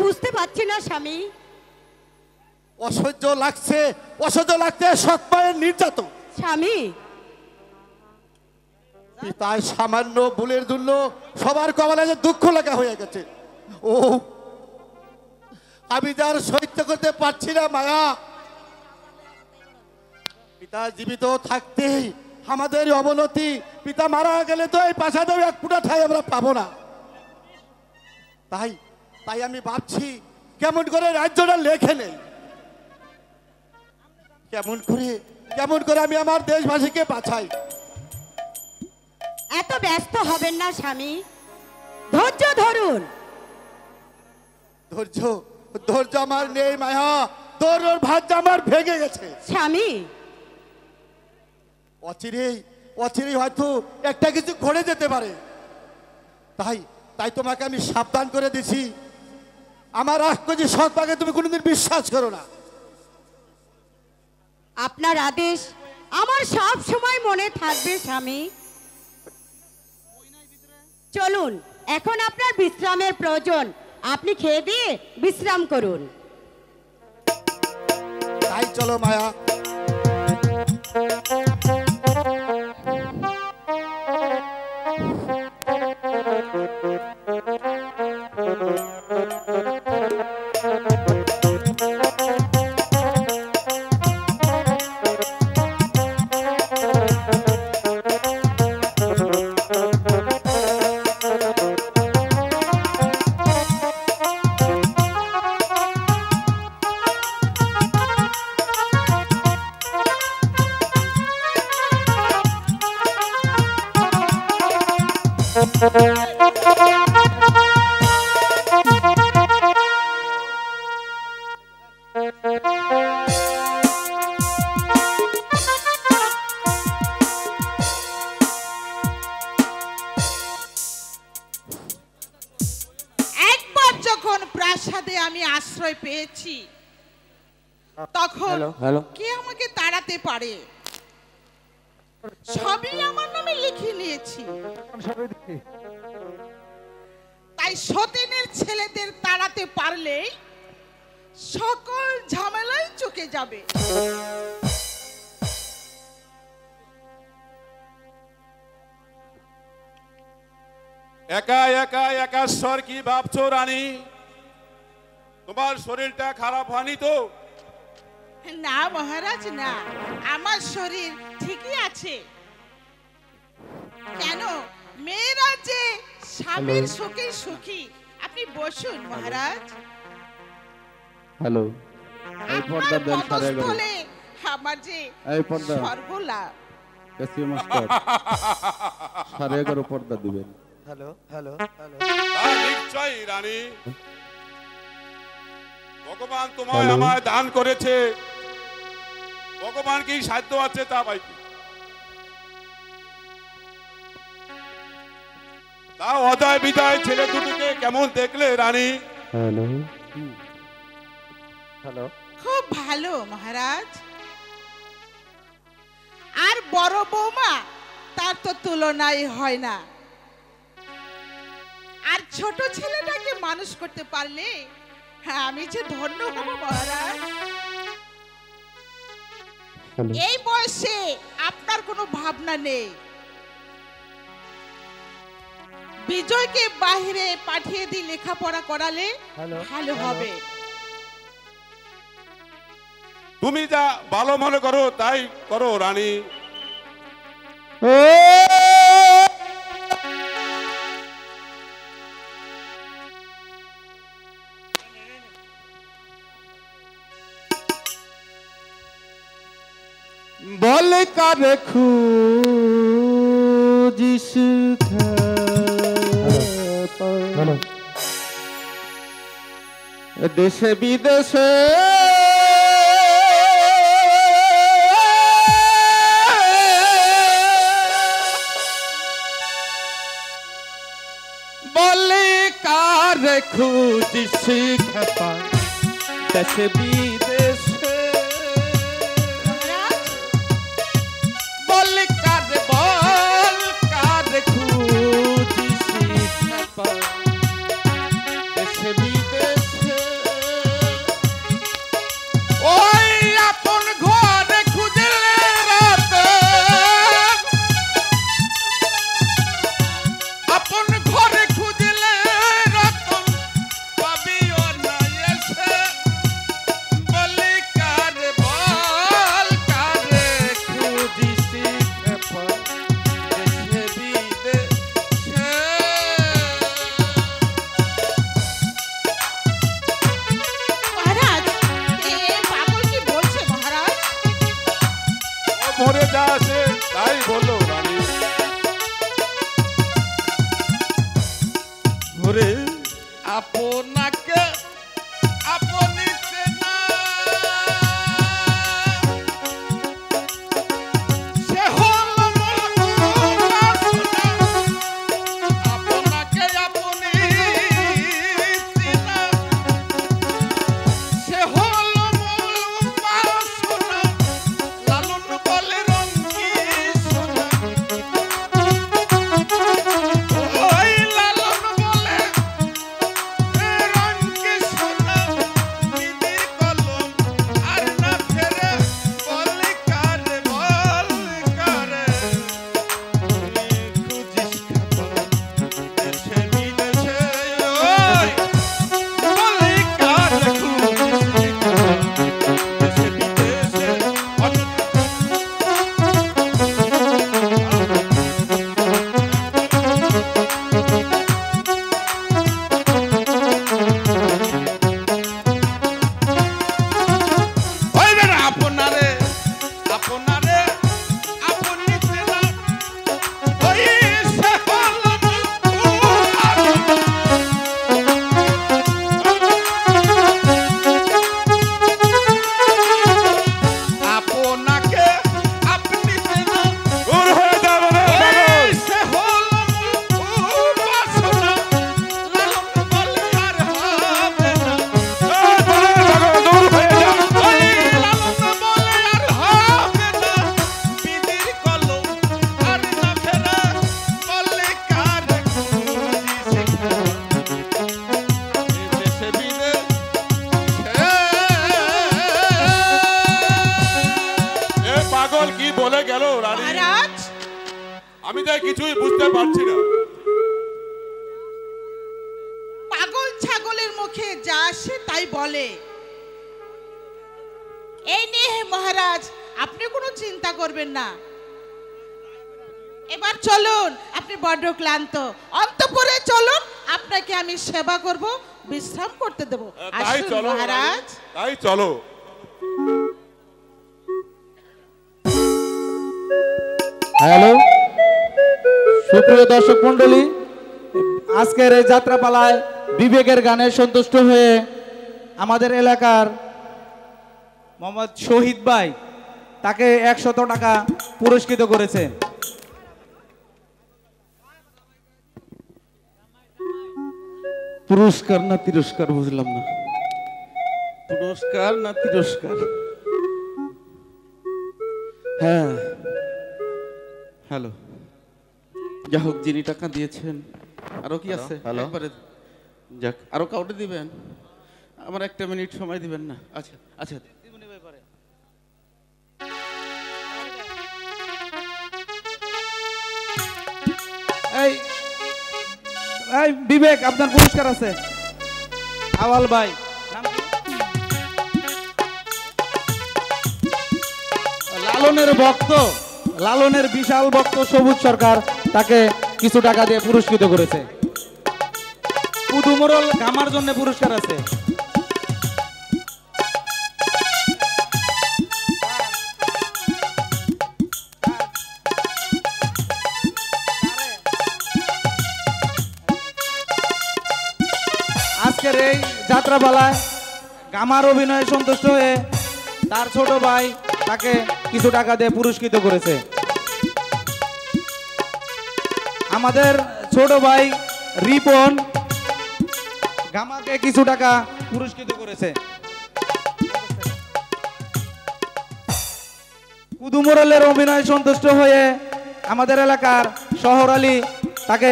বুঝতে পারছি না স্বামী। অসহ্য লাগছে সৎ মায়ের নির্যাতন। স্বামী, পিতায় সামান্য ভুলের জন্য সবার কপালে যে দুঃখ লেখা হয়ে গেছে। ও আমি যার সহ্য করতে পারছি না মায়া। পিতা জীবিত থাকতেই আমাদের অবনতি, পিতা মারা গেলে তো এই প্রাসাদেও এক ফুটা ঠাই আমরা পাবো না। তাই তাই আমি ভাবছি কেমন করে রাজ্যটা লেখে নেই, কেমন করে আমি আমার দেশবাসীকে বাঁচাই। এত ব্যস্ত হবেন না স্বামী, ধৈর্য ধরুন। ধৈর্য আমার নেই মায়া, তোর ভাগ্য আমার ভেঙে গেছে। স্বামী, অচিরেই হয়তো একটা কিছু ঘটে যেতে পারে। তাই তোমাকে আমি সাবধান করে দিছি, আমার রাষ্ট্রজি সৎভাগে তুমি কোনোদিন বিশ্বাস করো না। আপনার আদেশ আমার সব সময় মনে থাকবে স্বামী। চলুন, এখন আপনার বিশ্রামের প্রয়োজন, আপনি খেয়ে দিয়ে বিশ্রাম করুন। তাই চলো মায়া। প্রাসাদে আমি আশ্রয় পেয়েছি, তখন কে আমাকে তাড়াতে পারে? সবই আমার নামে লিখে নিয়েছি। তাই সতীনের ছেলেদের তাড়াতে পারলে সকল ঝামেলাই চুকে যাবে। একা একা একাশ্বর কি ভাবছো রানী? তোমার শরীরটা খারাপ হয়নি তো? না মহারাজ, না, আমার শরীর ঠিকই আছে। কেন, মেয়েরা যে স্বামীর সুখে সুখী। আপনি বসুন মহারাজ। হ্যালো, এই পর্দা দেন সারে গেল। আমার যে এই পর্দা সর্বলাভ। কেসি মাস্টার সারে গেল পর্দা দিবেন। Hello hello hello. নিশ্চয়ই রানী, ভগবান তোমায় আমায় দান করেছে, ভগবান কি সাধ্য আছে তা পাইতে। তা অজয় বিজয় ছেলে দুটোকে কেমন দেখলে রানী? Hello hello. খুব ভালো মহারাজ। আর বড় বৌমা, তার তো তুলনাই হয় না। আর ছোট ছেলেটাকে মানুষ করতে পারলে আমি যে ধন্য হব মহারাজ। এই বয়সে আপনার কোনো ভাবনা নেই। বিজয়কে বাহিরে পাঠিয়ে দিয়ে লেখাপড়া করালে ভালো হবে। তুমি যা ভালো মনে করো তাই করো রানী। বলে কারে খুঁজিস দেশে বিদেশে, বলে কারে খুঁজিস খেপা দেশে বিদেশে, বল কারে খুঁজিস খেপা দেশে বিদেশে। যে কিছুই বুঝতে পারছি না। পাগল ছাগলের মুখে যা আসে তাই বলে। এই নিয়ে মহারাজ আপনি কোনো চিন্তা করবেন না। এবার চলুন, আপনি বড্ড ক্লান্ত, অন্তঃপুরে চলুন, আপনাকে আমি সেবা করব, বিশ্রাম করতে দেব। তাই আসুন চলো মহারাজ। তাই চলো। হ্যালো, সুপ্রিয় দর্শক মন্ডলী, আজকের এই যাত্রাপালায় বিবেকের গানে সন্তুষ্ট হয়ে আমাদের এলাকার মোহাম্মদ শহীদ ভাই তাকে 100 টাকা পুরস্কৃত করেছে। পুরস্কার না তিরস্কার বুঝলাম না। পুরস্কার না তিরস্কার? হ্যাঁ, হ্যালো, যা হোক যিনি টাকা দিয়েছেন। আরো কি আছে? একবারে যাক, আরো কাউকে দিবেন? আমার 1 মিনিট সময় দিবেন না? আচ্ছা আচ্ছা, এই এই বিবেক, আপনার পুরস্কার আছে। আওয়াল ভাই, নাম কি? লালনের ভক্ত, লালনের বিশাল ভক্ত সবুজ সরকার তাকে কিছু টাকা দিয়ে পুরস্কৃত করেছে। কুদুমরল গামার জন্য পুরস্কার আছে। আজকের এই যাত্রাপালায় গামার অভিনয়ে সন্তুষ্ট হয়ে তার ছোট ভাই তাকে কিছু টাকা দিয়ে পুরস্কৃত করেছে। আমাদের ছোট ভাই রিপন গামাকে কিছু টাকা পুরস্কৃত করেছে। কুদুমোরালের অভিনয়ে সন্তুষ্ট হয়ে আমাদের এলাকার শহর আলী তাকে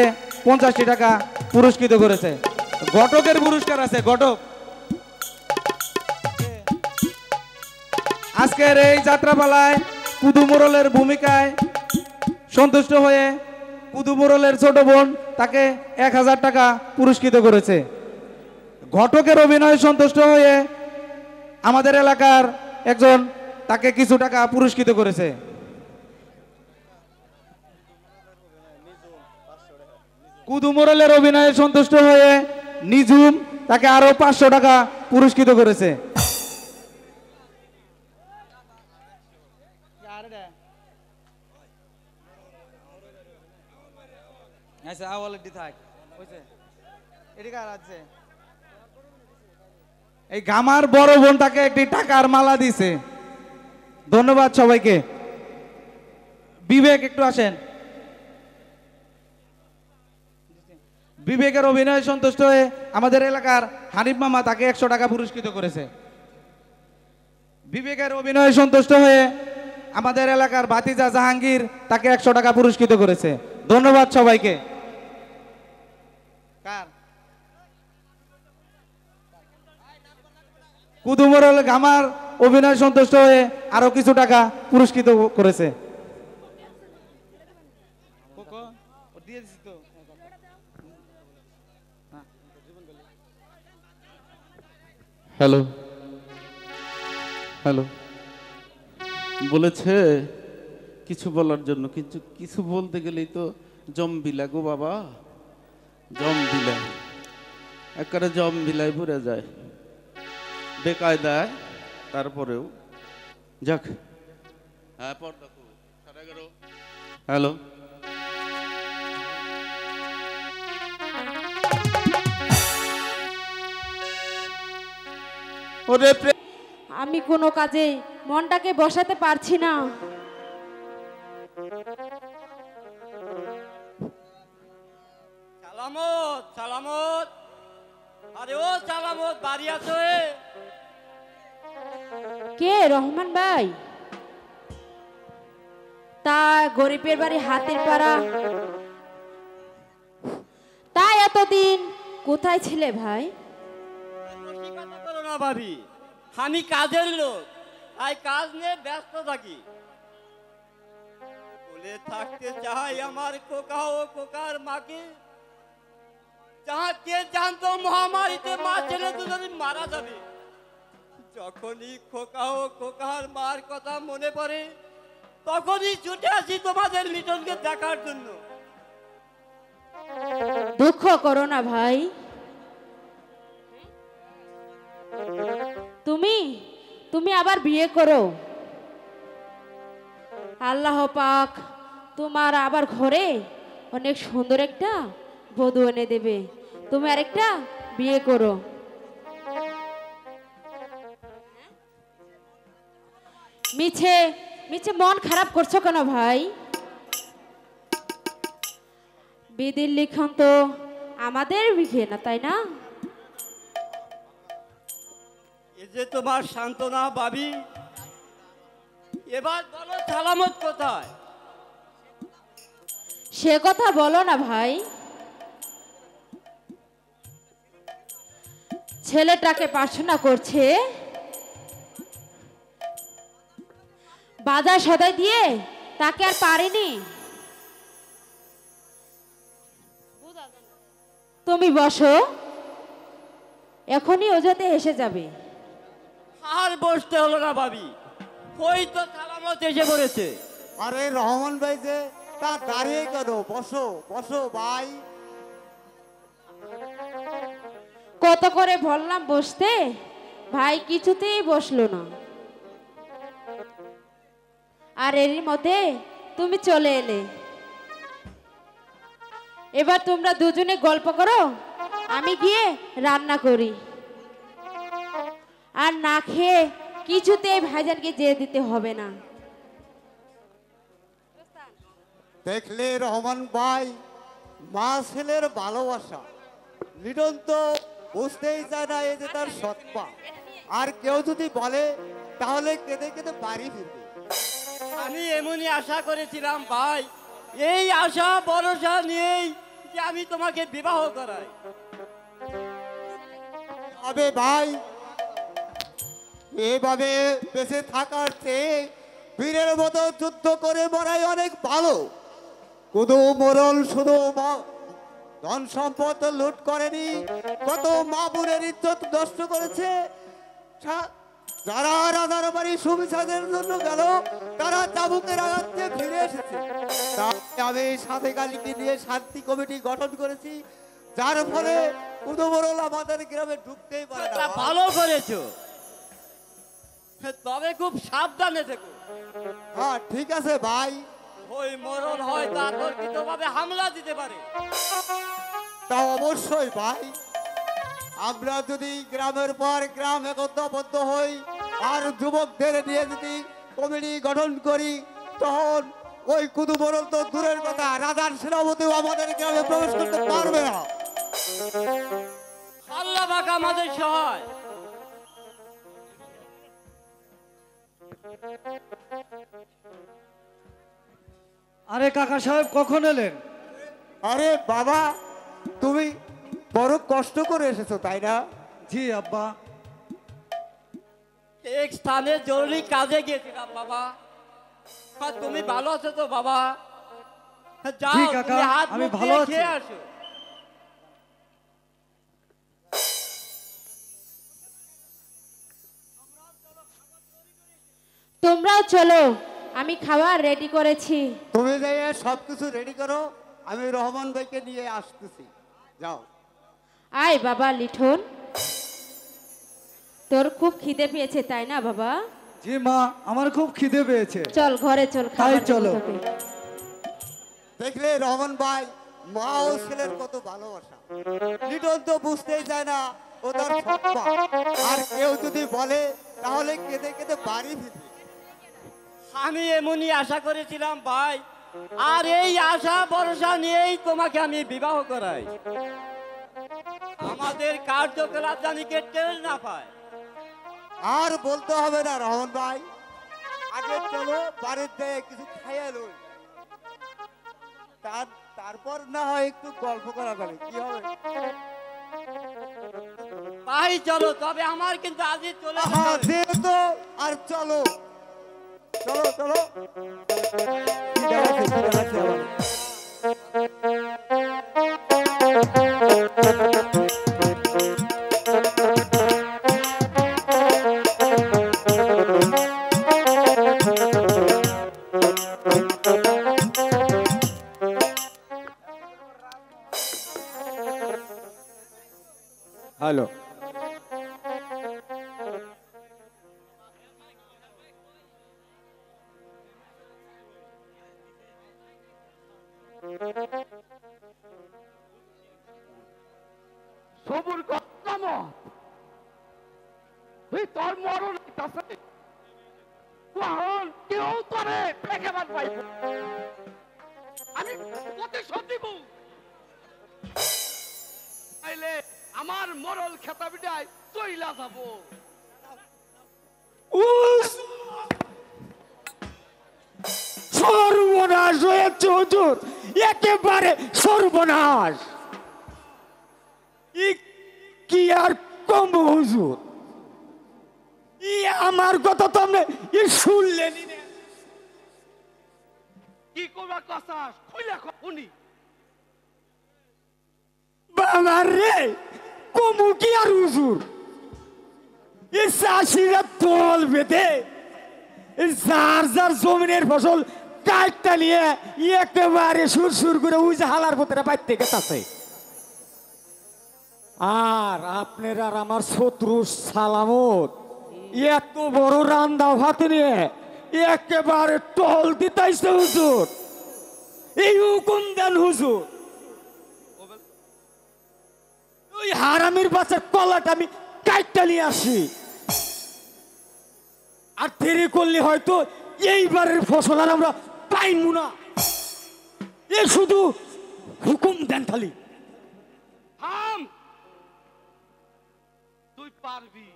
50টি টাকা পুরস্কৃত করেছে। ঘটকের পুরস্কার আছে, ঘটক। আজকের এই যাত্রাপালায় কুদুমোরালের ভূমিকায় সন্তুষ্ট হয়ে কুদুমোরালের ছোট বোন তাকে 1000 টাকা পুরস্কৃত করেছে। ঘটকের অভিনয়ে সন্তুষ্ট হয়ে আমাদের এলাকার একজন তাকে কিছু টাকা পুরস্কৃত করেছে। কুদুমোরালের অভিনয়ে সন্তুষ্ট হয়ে নিজুম তাকে আরো 500 টাকা পুরস্কৃত করেছে। এই গামার বড় বোন তাকে একটি টাকার মালা দিছে। ধন্যবাদ সবাইকে। বিবেক একটু আসেন। বিবেকের অভিনয়ে সন্তুষ্ট হয়ে আমাদের এলাকার হানিফ মামা তাকে 100 টাকা পুরস্কৃত করেছে। বিবেকের অভিনয়ে সন্তুষ্ট হয়ে আমাদের এলাকার ভাতিজা জাহাঙ্গীর তাকে 100 টাকা পুরস্কৃত করেছে। ধন্যবাদ সবাইকে। কুদুমোরাল গামার অভিনয় সন্তুষ্ট হয়ে আরো কিছু টাকা পুরস্কৃত করেছে। হ্যালো হ্যালো, বলেছে কিছু বলার জন্য, কিন্তু কিছু বলতে গেলেই তো জম্বিলা গো বাবা, জম্বিলা একবারে জম্বিলায় ভরে যায় বেকায়দায়। তারপরেও যাক, হ্যাঁ পর্দা খুব। হ্যালো, ওরে আমি কোনো কাজে মনটাকে বসাতে পারছি না। সালামত সালামত, আরে ও সালামত, বাড়ি আছো? কে? রহমান ভাই? তা গরিবের বাড়ি হাতের পাড়া, তাই এতদিন কোথায় ছিলে ভাই? কথা করো না ভাবি, আমি কাজের লোক, তাই কাজ নিয়ে ব্যস্ত থাকি। ভুলে থাকতে চাই আমার কোকা ও কোকার মাকে, যাহা কে জানতো মহামারীতে মা ছেলে দুজনই মারা যাবে। যখনই খোকা ও খোকার মার কথা মনে পড়ে তখনই ছুটে আসি তোমাদের লিটনকে দেখার জন্য। দুঃখ করো না ভাই, তুমি তুমি আবার বিয়ে করো, আল্লাহ পাক তোমার আবার ঘরে অনেক সুন্দর একটা বধূ এনে দেবে, তুমি আরেকটা বিয়ে করো। মিছে মিছে মন খারাপ করছো কেন ভাই? বিধির লিখন তো আমাদের বিঘে না, তাই না? এ যে তোমার সান্ত্বনা ভাবি, এবার বলো সালামত কোথায়? সে কথা বলো না ভাই, ছেলেটাকে পড়াশোনা করছে, বাজার সদাই দিয়ে তাকে আর পারিনি। তুমি বসো, এখনই ওজাতে এসে যাবে। আর বসতে হলো না ভাবি, ওই তো সালামত এসে পড়েছে। আরে রহমান ভাই যে, তা দাঁড়িয়ে কেন? বসো বসো ভাই। কত করে বললাম বসতে, ভাই কিছুতেই বসলো না। আর এরই মধ্যে তুমি চলে এলে। এবার তোমরা দুজনে গল্প করো, আমি গিয়ে রান্না করি। আর না খেয়ে কিছুতেই ভাইজানকে যেতে দিতে হবে না। দেখলে রহমান ভাই, মা ছেলের ভালোবাসা। লিটন তো বুঝতেই চায় না এই যে তার সৎপা। আর কেউ যদি বলে তাহলে কেঁদে কেঁদে বাড়ি ফিরবে। আমি এমনই আশা করেছিলাম ভাই, এই আশা ভরসা নিয়েই যে আমি তোমাকে বিবাহ করাই। আবে ভাই, এভাবে বেঁচে থাকার চেয়ে বীরের মতো যুদ্ধ করে মরাই অনেক ভালো। কুদু মরল শুধু ধন সম্পদ লুট করেনি, কত মা বোনের ইজ্জত নষ্ট করেছে। যারা রাজার বাড়ি সুবিচারের জন্য গেল, তারা চাবুকের আঘাত দিয়ে ফিরে এসেছে। তাই আমি সাথে কালীকে নিয়ে শান্তি কমিটি গঠন করেছি, যার ফলে কুদু মরল আমাদের গ্রামে ঢুকতেই পারে না। ভালো করেছো, তবে খুব সাবধানে থেকো। হ্যাঁ ঠিক আছে ভাই। ওই মরণ হয়তো আকর্ষিতভাবে হামলা দিতে পারে। তা অবশ্যই ভাই, আমরা যদি গ্রামের পর গ্রাম একত্রবদ্ধ হই আর যুবকদের নিয়ে যদি কমিটি গঠন করি, তখন ওই কুদু মরল তো দূরের কথা, রাজার সেনাপতিও আমাদের গ্রামে প্রবেশ করতে পারবে না। আল্লাহ পাক আমাদের সহায়। আরে কাকা সাহেব কখন এলেন? আরে বাবা, তুমি বড় কষ্ট করে এসেছো তাই না? জি আব্বা। এক স্থানে জরুরি কাজে গিয়েছিলাম বাবা। তুমি ভালো আছো তো বাবা? যাও, জি কাকা, তুমি হাত আমি মুখ ভালো ধুয়ে আছি। খেয়ে আসো। তোমরাও চলো, আমি খাবার রেডি করেছি। তুমি যাই সবকিছু রেডি করো, আমি রহমান ভাইকে নিয়ে আসতেছি। যাও। আয় বাবা লিঠন, তোর খুব খিদে পেয়েছে তাই না বাবা? জি মা, আমার খুব খিদে পেয়েছে। চল ঘরে চল, খাবার দেবো চলো। তোকে। দেখলে রহমান ভাই, মা ও ছেলের কত ভালোবাসা। লিটন তো বুঝতেই চায় না ও তার সৎমা। আর কেউ যদি বলে তাহলে কেঁদে কেঁদে বাড়ি ফিরবে। আমি এমনই আশা করেছিলাম ভাই, আর এই আশা ভরসা নিয়েই তোমাকে আমি বিবাহ করাই। আমাদের কার্যকলাপ জানি কে টের না পায়। আর বলতে হবে না রহমান ভাই, আগে চলো বাড়িতে কিছু খাইয়ে লই, তারপর না হয় একটু গল্প করা যাবে, কি হবে? ভাই চলো, তবে আমার কিন্তু আজই চলে যেতে হ্যাঁ হবে। যেহেতু, আর চলো। চলো চলো খিদে লাগছে আমার। হ্যালো সবুর কম তুই তোর মরণ আছে তখন কেউ তোরে ফেকেবার পাইব আমি প্রতিশোধ দিব তাইলে আমার মরল খেতাবিটাই চইলা যাব সর্বনাশ হয়েছে হুজুর, একেবারে সর্বনাশ। কি আর কম হুজুর, আমার কথা তো আপনি শুনলেনি না। কি করবা কসাস খুইলা শুনি বাবার রে কমু কি আর হুজুর, এই চাষিরা দল বেঁধে যার যার জমিনের ফসল কাটটা নিয়ে একেবারে সুর সুর করে ওই যে হালার পথে বাইতে গেছে। আর আপনার আর আমার শত্রু সালামত এত বড় রান্দা ভাত নিয়ে একেবারে টল দিতাইছে হুজুর। এই হুকুম দেন হুজুর, ওই হারামির বাচ্চার কলাটা আমি কাটটা নিয়ে আসি। আর দেরি করলে হয়তো এইবারের ফসল আর আমরা পাইমু না। এ শুধু হুকুম দেন খালি। থাম, তুই পারবি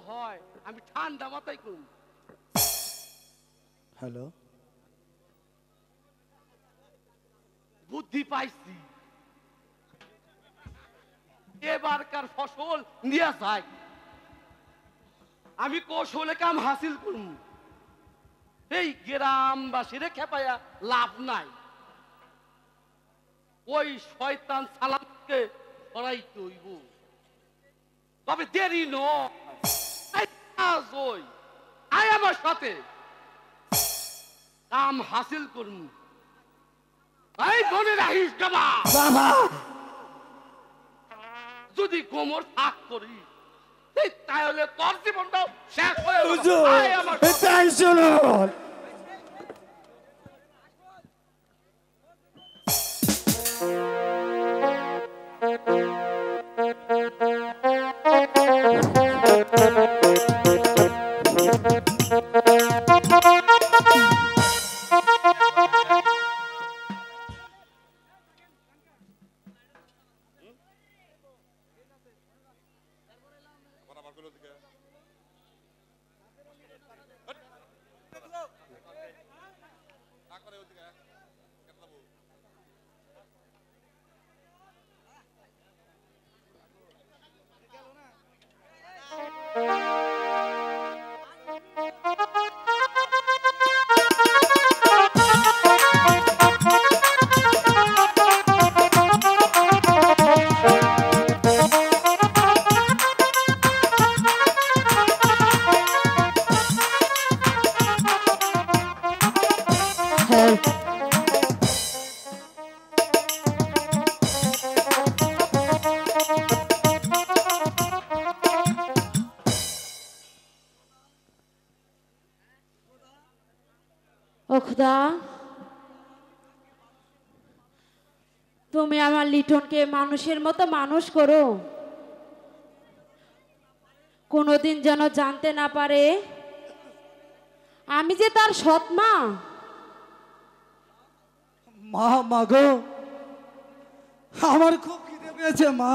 হয় আমি ঠান্ডা মাথায় করব। হ্যালো, বুদ্ধি পাইছি, এবারকার ফসল নিয়ে যায় আমি কৌশলে কাম হাসিল করব। এই গ্রামবাসীরে খেপাইয়া লাভ নাই, ওই শয়তান সালামকে সরাইতে হইব। তবে দেরি নয়, আয় আমার সাথে কাম হাসিল করব। এই মনে রাখিস বাবা, যদি কোমর থাক করি তাহলে তোর জীবনটাও শেষ হয়ে তাই চলুন। ও খোদা, তুমি আমার লিটনকে মানুষের মতো মানুষ করো, কোনোদিন যেন জানতে না পারে আমি যে তার সৎ মা। মা, মাগো, আমার খুব খিদে পেয়েছে মা,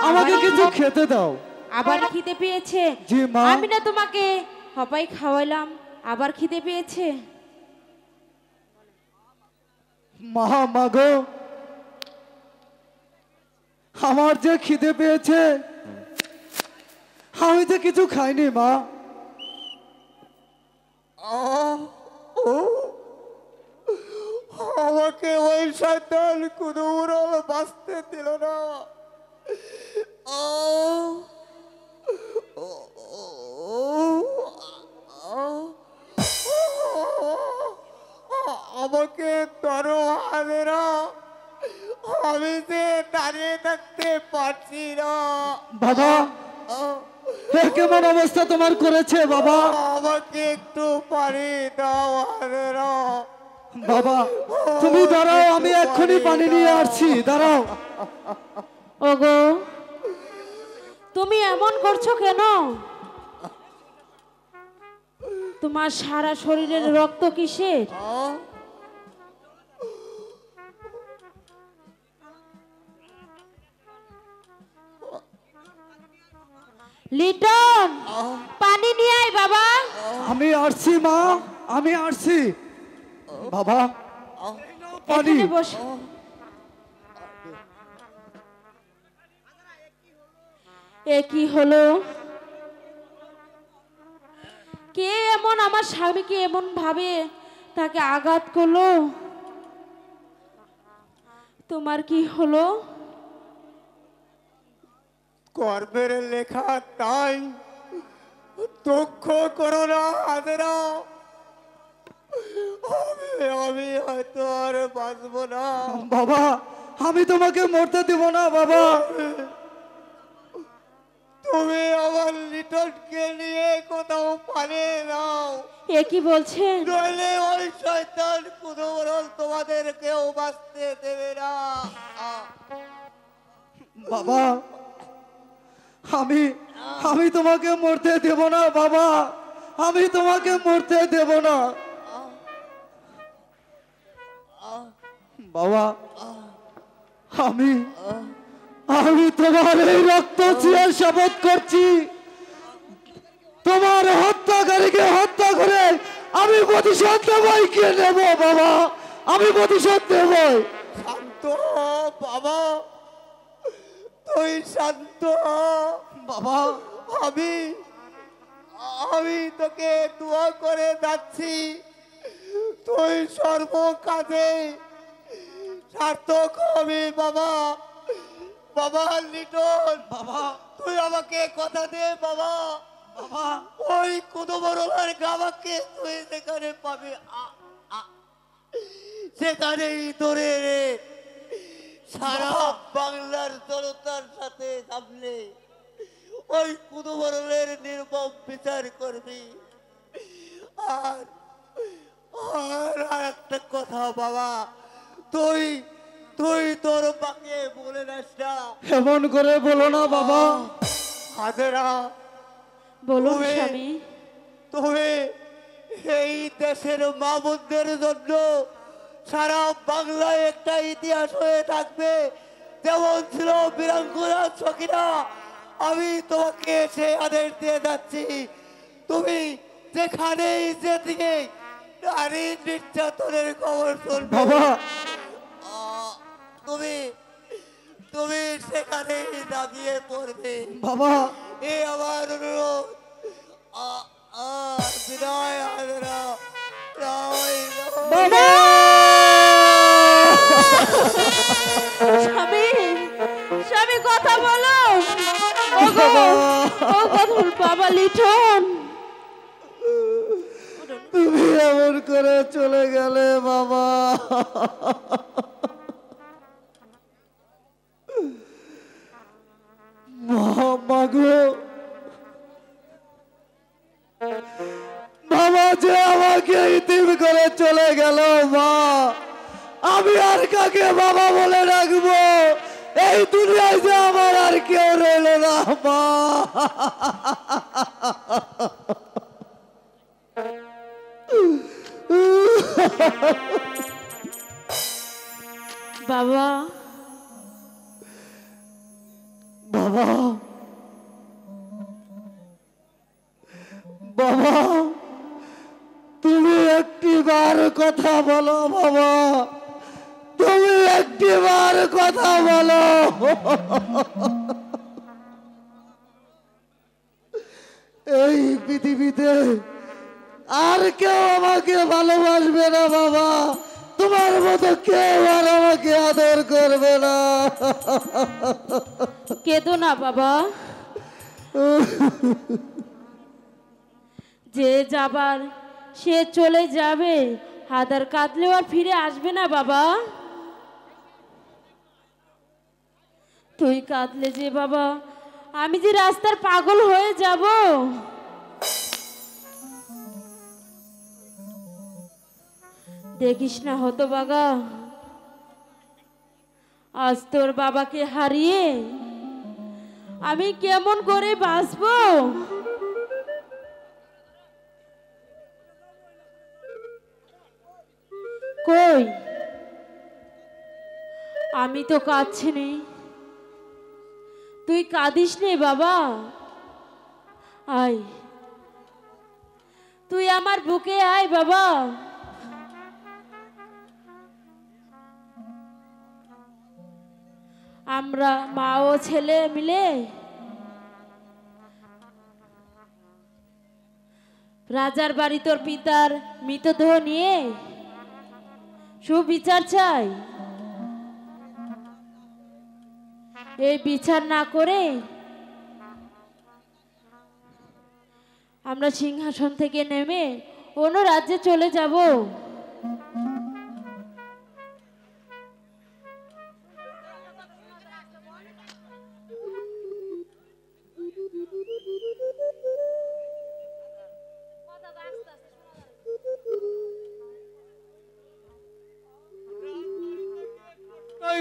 আমাকে কিছু খেতে দাও। আবার খিদে পেয়েছে? জি মা। আমি না তোমাকে হপাই খাওয়াইলাম, আবার খিদে পেয়েছে? মা, মাগো, আমার যে খিদে পেয়েছে, আমি তো কিছু খাইনি মা। আমাকে ওই শয়তান কুদুরল বাঁচতে দিল না। আমাকে ধরো হাজেরা, আমি যে দাঁড়িয়ে থাকতে পারছি না। বাবা এ কেমন অবস্থা তোমার করেছে বাবা? আমাকে একটু পানি দাও হাজেরা। বাবা তুমি দাঁড়াও, আমি এক্ষুনি পানি নিয়ে আসছি, দাঁড়াও। ওগো তুমি এমন করছো কেন? তোমার সারা শরীরের রক্ত কিসের? লিটন পানি নিয়ে আয় বাবা। আমি আসছি মা, আমি আসছি বাবা। পানি এখানে বসো। এ কি হলো? কে এমন আমার স্বামীকে এমন ভাবে তাকে আঘাত করলো? তোমার কি হলো? কর্মের লেখা তাই, দুঃখ করো না হাজেরা। আমি হয়তো আর বাঁচব না বাবা, আমি তোমাকে মরতে দিব না বাবা। তুমি আমার লিটনকে নিয়ে কোথাও পারে নাও। এ কি বলছেন? নইলে ওই শয়তান কুদুরল তোমাদের কেউ বাঁচতে দেবে না। বাবা আমি তোমাকে মরতে দেব না বাবা, আমি তোমাকে মরতে দেব না বাবা। আমি তোমার এই রক্ত চিয়ে শপথ করছি, তোমার হত্যাকারীকে হত্যা করে আমি প্রতিশোধ দেবই, কে নেব বাবা, আমি প্রতিশোধ দেবই। শান্ত বাবা, তুই শান্ত বাবা। আমি তোকে দোয়া করে যাচ্ছি, তুই সর্ব কাজে সার্থক হবি বাবা। বাবা লিটন, বাবা তুই আমাকে কথা দে বাবা। বাবা ওই কুদুমরলার গাবাকে তুই যেখানে পাবি সেখানেই ধরে রে সারা বাংলার জনতার সাথে সামনে ওই কুদুমরলের নির্মম বিচার করবি। আর আর একটা কথা বাবা, তুই তোর বাকে বলে নাস না। এমন করে বলো না বাবা। হাজেরা, বলুন স্বামী। তুমি এই দেশের মা বোনদের জন্য সারা বাংলায় একটা ইতিহাস হয়ে থাকবে, যেমন ছিল বীরাঙ্গনা সখীরা। আমি তোমাকে সে আদেশ দিয়ে যাচ্ছি, তুমি যেখানেই যেদিকে নারী নির্যাতনের খবর শুনবে বাবা তুমি সেখানেই দাবিয়ে পড়বে বাবা। এ আমার অনুরোধ। বিদায় হাজেরা। বাবা স্বামী, স্বামী কথা বলো। ওগো ও কথা বাবা লিটন, তুমি এমন করে চলে গেলে বাবা। মাগো বাবা যে আমাকে ইতিম করে চলে গেল মা, আমি আর কাকে বাবা বলে রাখবো? এই দুনিয়ায় যে আমার আর কেউ রইল না মা। বাবা বাবা বাবা, তুমি একটিবার কথা বলো বাবা, তুমি একটিবার কথা বলো। এই পৃথিবীতে আর কেউ আমাকে ভালোবাসবে না বাবা, তোমার মতো কেউ আর আমাকে আদর করবে না। কেঁদো না বাবা, যে যাবার সে চলে যাবে, হাদার কাঁদলেও আর ফিরে আসবে না বাবা। তুই কাঁদলে যে বাবা আমি যে রাস্তার পাগল হয়ে যাব। দেখিস না হতভাগা, আজ তোর বাবাকে হারিয়ে আমি কেমন করে বাঁচবো। কই আমি তো কাঁদছি নে, তুই কাঁদিস নে বাবা, আয় তুই আমার বুকে আয় বাবা। আমরা মা ও ছেলে মিলে রাজার বাড়ি তোর পিতার মৃতদেহ নিয়ে সুবিচার চাই। এই বিচার না করে আমরা সিংহাসন থেকে নেমে অন্য রাজ্যে চলে যাব।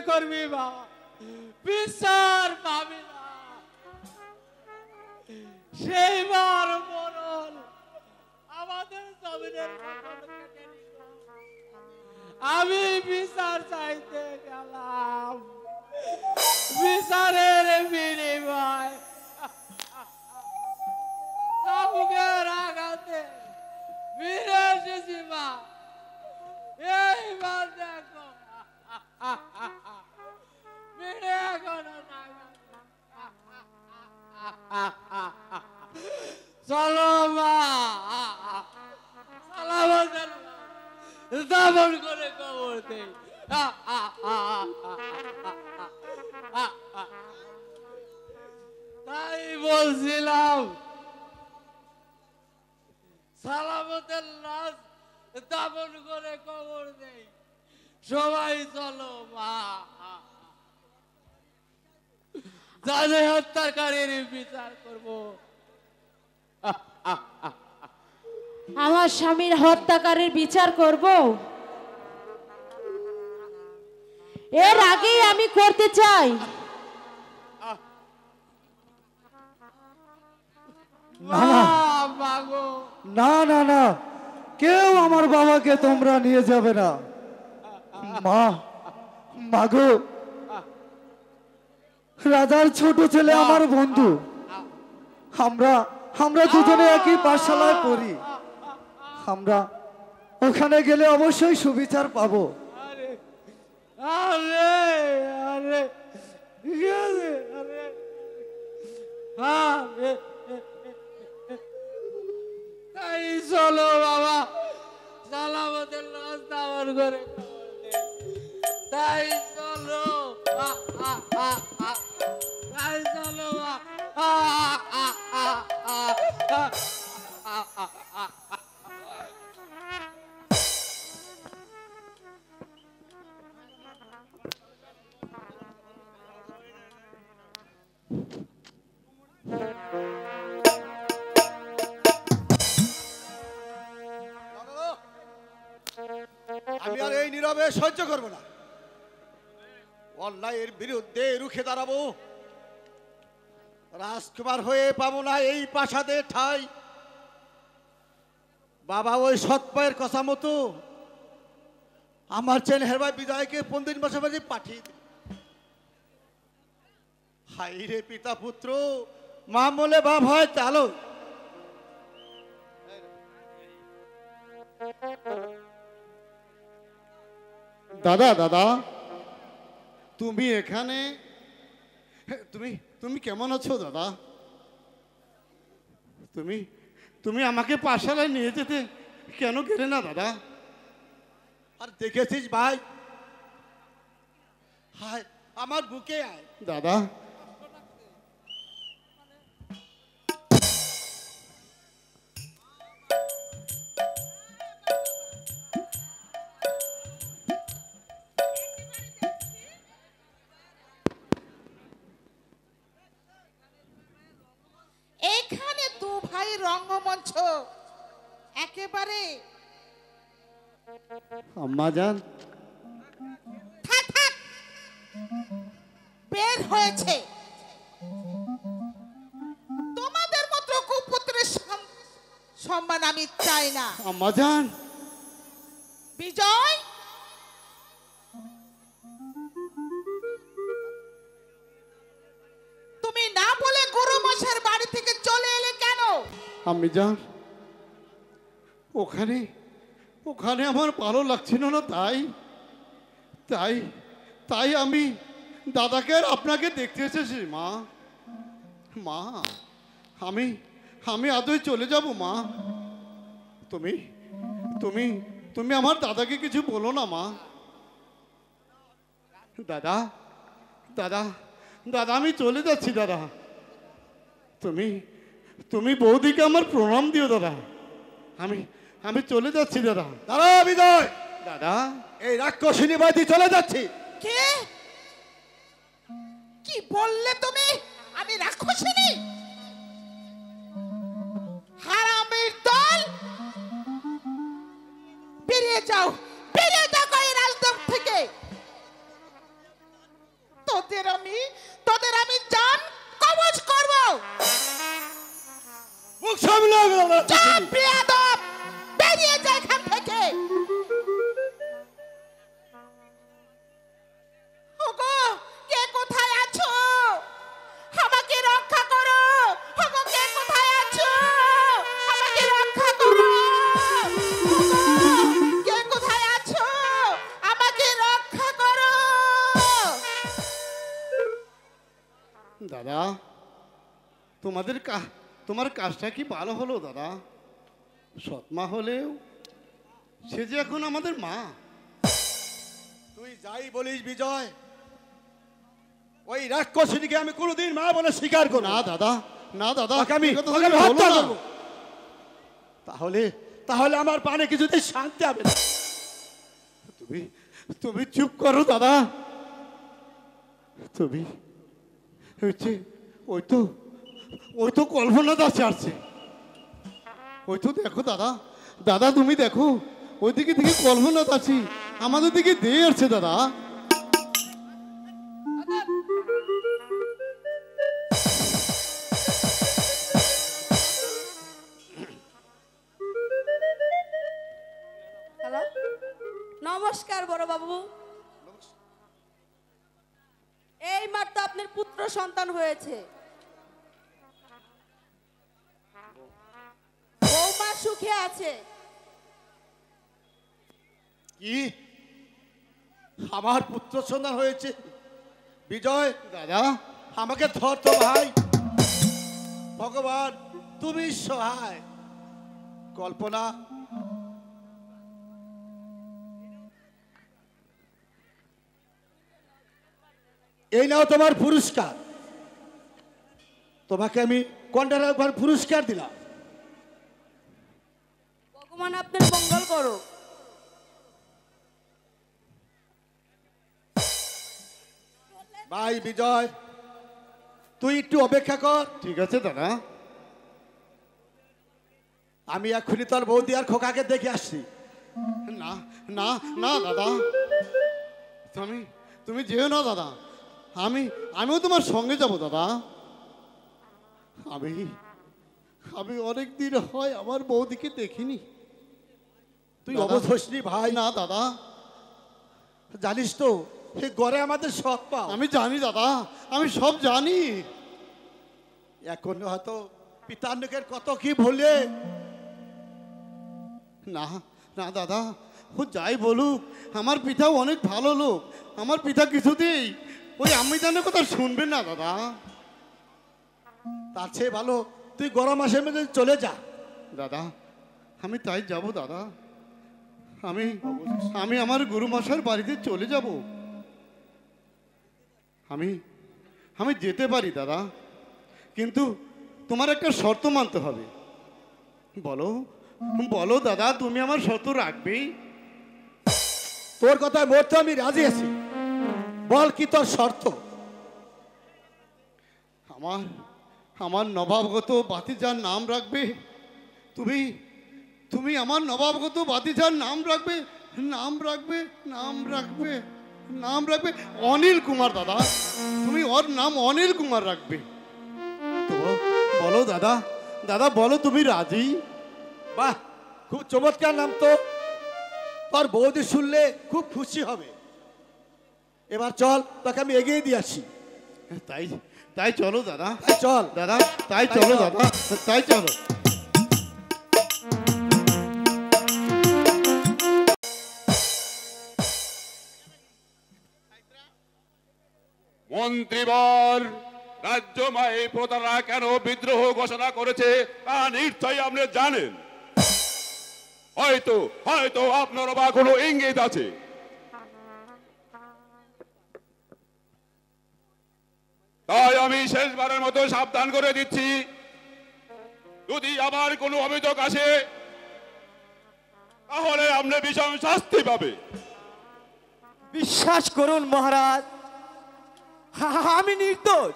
করবি বাবা, বিচার পাবি না। সেইবার মরণ আমাদের জমিনের আমি বিচার চাইতে গেলাম, বিচারের বিনিময় চাবুকের আঘাতে ফিরে এসেছি মা। এইবার দেখো ফিরে এখনো চলো মা, দামন করে কবর দেই। তাই বলছিলাম সালামতের লাশ দামন করে কবর দেই। সবাই চলো মা, যাদের হত্যাকারীর বিচার করব। আমার স্বামীর হত্যাকারীর বিচার করব, এর আগেই আমি করতে চাই। না না না, কেউ আমার বাবাকে তোমরা নিয়ে যাবে না। মা, মাগো, রাজার ছোট ছেলে আমার বন্ধু, আমরা দুজনে একই পাঠশালায় পড়ি। আমরা ওখানে গেলে অবশ্যই সুবিচার পাবো। আরে আরে আরে আরে, তাই চলো বাবা, সালামতের লাশ দামন করে তাই চলো, তাই চলো আমি আর এই নীরবে সহ্য করব না। অন্যায়ের বিরুদ্ধে রুখে দাঁড়াবো। রাজকুমার হয়ে পাবো না এই প্রাসাদে ঠাই। বাবা ওই সৎপায়ের কথা মতো আমার চেন হেরবাই বিজয়কে 15 মাসে বাজে পাঠিয়ে দিল। হাই রে পিতা পুত্র, মা বলে বাপ হয় চালো। দাদা দাদা, তুমি এখানে? তুমি কেমন আছো দাদা? তুমি আমাকে পাঠশালায় নিয়ে যেতে কেন গেলে না দাদা? আর দেখেছিস ভাই, হায় আমার বুকে আয়। দাদা এইখানে দু ভাই রঙ্গমঞ্চ একেবারে আম্মা জান, থাক থাক বের হয়েছে। তোমাদের মতো কুপুত্রের সম্মান আমি চাই না। আম্মা জান, বিজয়, তুমি না বলে গরু মশার বাড়ি থেকে চলে এলে কেন? আম্মি জান, ওখানে ওখানে আমার ভালো লাগছিল না, তাই তাই তাই আমি দাদাকে আর আপনাকে দেখতে এসেছি। মা মা আমি আমি আদৌ চলে যাব মা। তুমি তুমি তুমি আমার দাদাকে কিছু বলো না মা। দাদা দাদা দাদা আমি চলে যাচ্ছি দাদা। তুমি তুমি বৌদিকে আমার প্রণাম দিও দাদা। আমি আমি চলে যাচ্ছি দাদা। দাঁড়া বিজয়, দাদা এই রাক্ষসিনী বাড়ি চলে যাচ্ছি। কে? কি বললে তুমি? আমি রাক্ষসিনী? হারামির দল, বেরিয়ে যাও, বেরিয়ে যাও এই রাজদম থেকে। তোদের আমি জান কবজ করব। মুখ সামলে চাপ বেয়াদব, বেরিয়ে যা এখান থেকে। ওগো, কে কোথায় আছো? আমাকে রক্ষা করো। ওগো, কে কোথায় আছো? আমাকে রক্ষা করো। ওগো, কে কোথায় আছো? আমাকে রক্ষা করো। দাদা তোমার কাজটা কি ভালো হলো দাদা? সৎমা হলেও সে যে এখন আমাদের মা। তুই যাই বলিস বিজয়, ওই রাক্ষসিনীকে আমি কোনোদিন মা বলে স্বীকার করব না দাদা, না দাদা, আমি এই কথা তুমি হত্যা বলো না। করব। তাহলে তাহলে আমার প্রাণে কিছুতেই শান্তি হবে না। তুমি তুমি চুপ করো দাদা। তুমি হচ্ছে ওই তো কল্পনা দাস আসছে। ওই তো দেখো দাদা, দাদা তুমি দেখো, ওইদিকে থেকে কল্পনা দাসী আমাদের দিকে দিয়ে আসছে দাদা। হ্যালো, নমস্কার বড় বাবু। এই মাত্র আপনার পুত্র সন্তান হয়েছে। বৌমা সুখে আছে। কি আমার পুত্র সন্তান হয়েছে? বিজয় দাদা আমাকে ধর তো ভাই। ভগবান তুমি সহায়। কল্পনা, এই নাও তোমার পুরস্কার। তোমাকে আমি কন্টার পুরস্কার দিলাম। ভগবান আপনার মঙ্গল করো। ভাই বিজয়, তুই একটু অপেক্ষা কর। ঠিক আছে দাদা। আমি এক্ষুনি তোর বৌদি আর খোকাকে দেখে আসছি। না না না দাদা, তুমি যেও না দাদা। আমিও তোমার সঙ্গে যাব দাদা। আমি অনেক দিন হয় আমার বৌদিকে দেখিনি। তুই দাদা, অবশ হসনি ভাই। না দাদা, জানিস তো এই ঘরে আমাদের সৎ পা। আমি জানি দাদা, আমি সব জানি। এখন হয়তো পিতান্নকের কত কি ভুলে। না না দাদা, ও যাই বলুক, আমার পিতাও অনেক ভালো লোক। আমার পিতা কিছুতেই ওই আমি জানার কথা শুনবেন না দাদা। তার চেয়ে ভালো তুই গরম মাসের মধ্যে চলে যা। দাদা আমি তাই যাব দাদা। আমি আমি আমার গুরুমশাইয়ের বাড়িতে চলে যাব। আমি আমি যেতে পারি দাদা, কিন্তু তোমার একটা শর্ত মানতে হবে। বলো বলো দাদা, তুমি আমার শর্ত রাখবেই? তোর কথায় মরতে আমি রাজি আছি, বল কি তোর শর্ত? আমার আমার নবাবগত বাতিজার নাম রাখবে তুমি। তুমি আমার নবাবগত বাতিজার নাম রাখবে, নাম রাখবে, নাম রাখবে, নাম রাখবে অনিল কুমার দাদা। তুমি ওর নাম অনিল কুমার রাখবে। তো বলো দাদা, দাদা বলো তুমি রাজি? বাহ, খুব চমৎকার নাম তো। তোর বৌদি শুনলে খুব খুশি হবে। এবার চল, তোকে আমি এগিয়ে দিয়ে আসি। তাই তাই চলো দাদা, চল দাদা, তাই চলো দাদা, তাই চলো। মন্ত্রীবর, রাজ্য মায়ে প্রতারা কেন বিদ্রোহ ঘোষণা করেছে তা নিশ্চয়ই আপনি জানেন। হয়তো হয়তো আপনারও বা কোনো ইঙ্গিত আছে। তাই আমি শেষবারের মতো সাবধান করে দিচ্ছি, যদি আবার কোনো অভিযোগ আসে তাহলে আপনি ভীষণ শাস্তি পাবে। বিশ্বাস করুন মহারাজ, আমি নির্দোষ।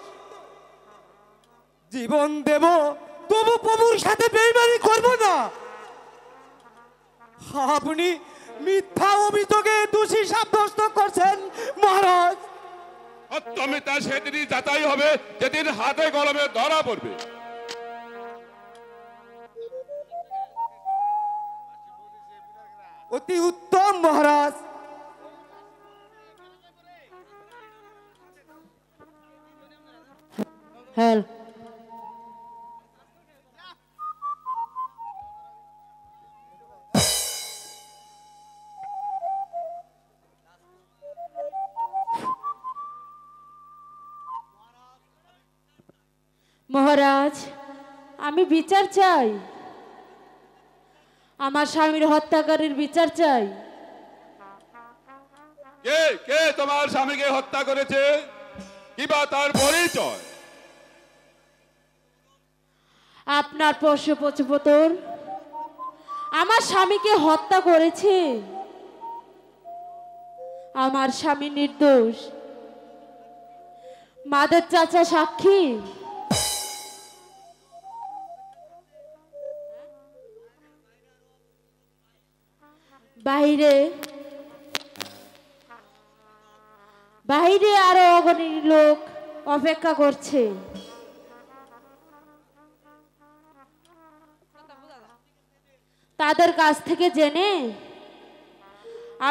জীবন দেব তবু প্রভুর সাথে বেইমানি করব না। আপনি মিথ্যা অভিযোগে দোষী সাব্যস্ত করছেন মহারাজ। সত্যমিথ্যা সেদিনই যাচাই হবে যেদিন হাতে কলমে ধরা পড়বে। অতি উত্তম মহারাজ। হ্যাঁ, মহারাজ, আমি বিচার চাই। আমার স্বামীর হত্যাকারীর বিচার চাই। কে কে তোমার স্বামীকে হত্যা করেছে, কিবা তার পরিচয়? আপনার পোষ্যপুত্র আমার স্বামীকে হত্যা করেছে। আমার স্বামী নির্দোষ। মাদের চাচা সাক্ষী। বাইরে বাইরে আরো অগণিত লোক অপেক্ষা করছে। তাদের কাছ থেকে জেনে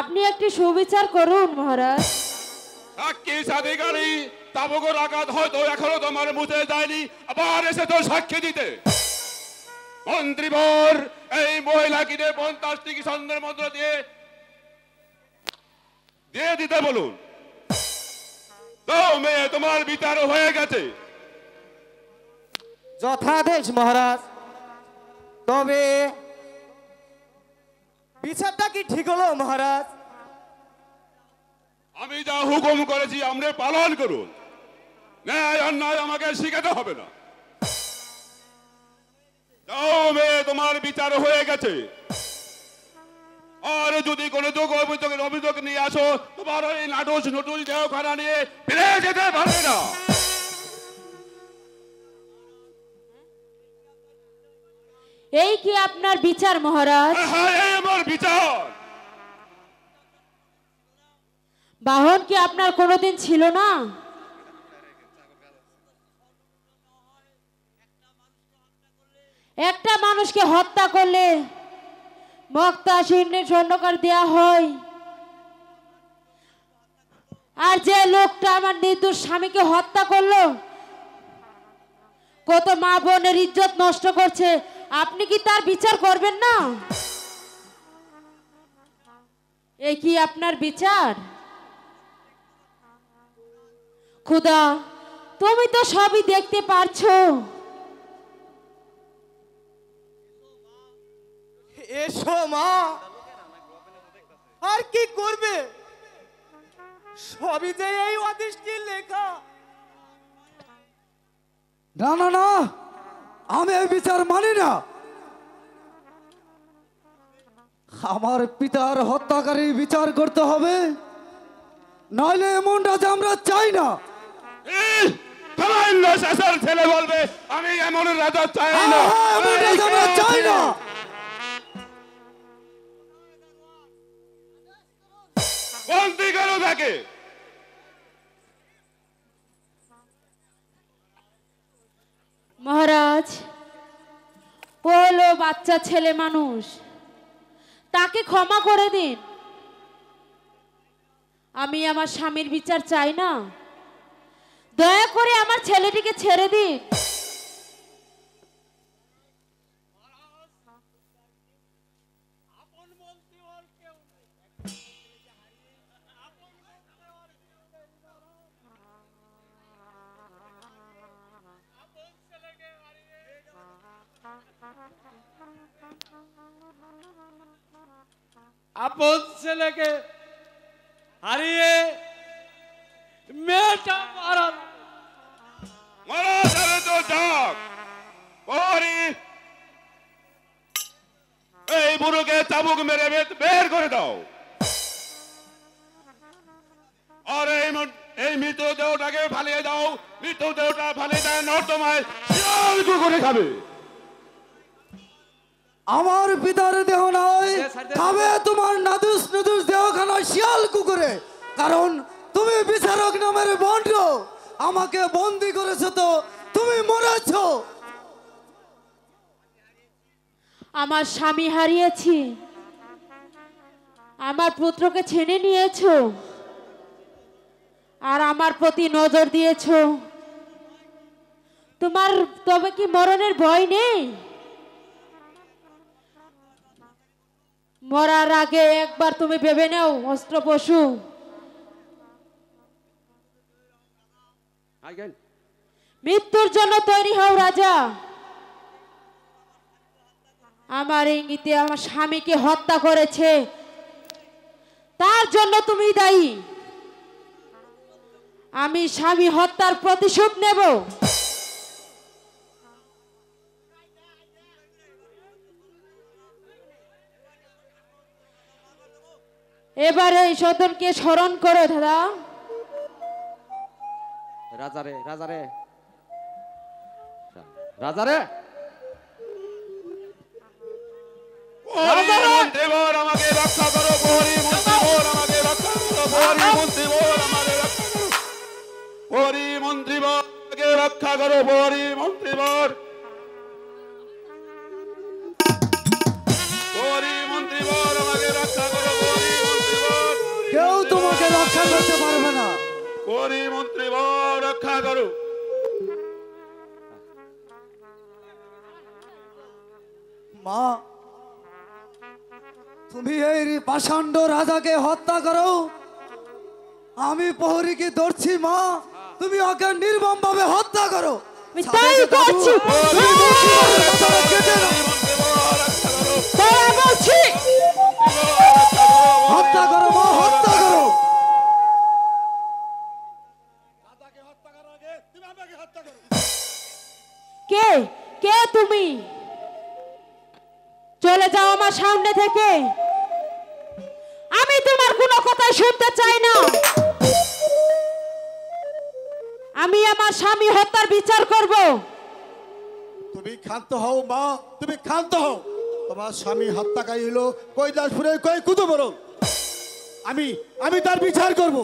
আপনি একটি সুবিচার করুন মহারাজ। সাক্ষী সাধিকারী তাবগর আঘাত হয়তো এখনো তোমার মুখে যায়নি, আবার এসে তো সাক্ষী দিতে। মন্ত্রীবর, এই মহিলাকে 50টি স্বর্ণের মুদ্র দিয়ে দিতে বলুন। তো মেয়ে, তোমার বিচার হয়ে গেছে। যথাদেশ মহারাজ। তবে বিচারটা কি ঠিক হলো মহারাজ? আমি যা হুকুম করেছি আপনি পালন করুন। ন্যায় অন্যায় আমাকে শিখাতে হবে না। যাও মেয়ে, তোমার বিচার হয়ে গেছে। আর যদি কোনো অভিযোগ নিয়ে আসো, তোমার ওই নাটুস নটুস দেহখানা নিয়ে ফিরে যেতে পারবে না। এই কি আপনার বিচার মহারাজ? হ্যাঁ, এই আমার বিচার। বাহন কি আপনার কোনোদিন ছিল না? একটা মানুষকে হত্যা করলে মক্তা স্বর্ণকার দেয়া হয়, আর যে লোকটা আমার নির্দোষ স্বামীকে হত্যা করলো, কত মা বোনের ইজ্জত নষ্ট করছে, আপনি কি তার বিচার করবেন না? এই কি আপনার বিচার? খুদা, তুমি তো সবই দেখতে পারছো। এসো মা, আর কি করবে, সবই যে এই অদৃষ্টির লেখা। না না না, আমি এই বিচার মানি না। আমার পিতার হত্যাকারী বিচার করতে হবে, নইলে এমন রাজা আমরা চাই না। সামান্য শেষের ছেলে বলবে আমি এমন রাজা চাই না, এমন রাজা আমরা চাই না। বন্দি করো তাকে। মহারাজ, ও হলো বাচ্চা ছেলে মানুষ, তাকে ক্ষমা করে দিন। আমি আমার স্বামীর বিচার চাই না, দয়া করে আমার ছেলেটিকে ছেড়ে দিন। আপন ছেলেকে হারিয়ে মেয়েটা মারা যাবে তো যাক। প্রহরী, এই বুড়োকে চাবুক মেরে বের করে দাও। আর এই মৃতদেহটাকে ফালিয়ে দাও। মৃতদেহটা ফালিয়ে দেয় নর্দমায়, শিয়াল কুকুরে খাবে। আমার পিতার দেহ নয়, খাবে তোমার নাদুস নুদুস দেহখানা শিয়াল কুকুরে। কারণ তুমি বিচারক নামের বন্ড, আমাকে বন্দি করেছো তো তুমি মরেছো। আমার স্বামী হারিয়েছি, আমার পুত্রকে ছেনে নিয়েছো, আর আমার প্রতি নজর দিয়েছো। তোমার তবে কি মরণের ভয় নেই? মরার আগে একবার তুমি ভেবে নাও অস্ত্র পশু। মৃত্যুর জন্য তৈরি হও রাজা। আমার ইঙ্গিতে আমার স্বামীকে হত্যা করেছে, তার জন্য তুমি দায়ী। আমি স্বামী হত্যার প্রতিশোধ নেব। এবারে এই সদনকে স্মরণ করো দাদা। রাজারে রাজারে রাজারে মন্ত্রীবর আমাকে রক্ষা করো। প্রহরী মন্ত্রীবর আমাকে রক্ষা করো। প্রহরী মন্ত্রীবর আমাকে রক্ষা করো। প্রহরী মন্ত্রীবর আমাকে রক্ষা করো। প্রহরী মন্ত্রীবর, প্রহরী মন্ত্রীবর আমাকে রক্ষা করো। প্রহরী মন্ত্রীবর, কেউ তোমাকে রক্ষা করতে পারবে না। প্রহরী মন্ত্রীবর রক্ষা করো। মা, তুমি এই পাষাণ্ড রাজাকে হত্যা করো, আমি প্রহরীকে ধরছি। মা, তুমি ওকে নির্মম ভাবে হত্যা করো। তাই করছি, হত্যা করো মা, হত্যা করো। কে কে তুমি? চলে যাও আমার সামনে থেকে, আমি তোমার কোনো কথা শুনতে চাই না। আমি আমার স্বামী হত্যার বিচার করব। তুমি ক্ষান্ত হও মা, তুমি ক্ষান্ত হও। তোমার স্বামী হত্যাকারী হলো কৈলাসপুরের কই কুতুবরণ। আমি তার বিচার করব।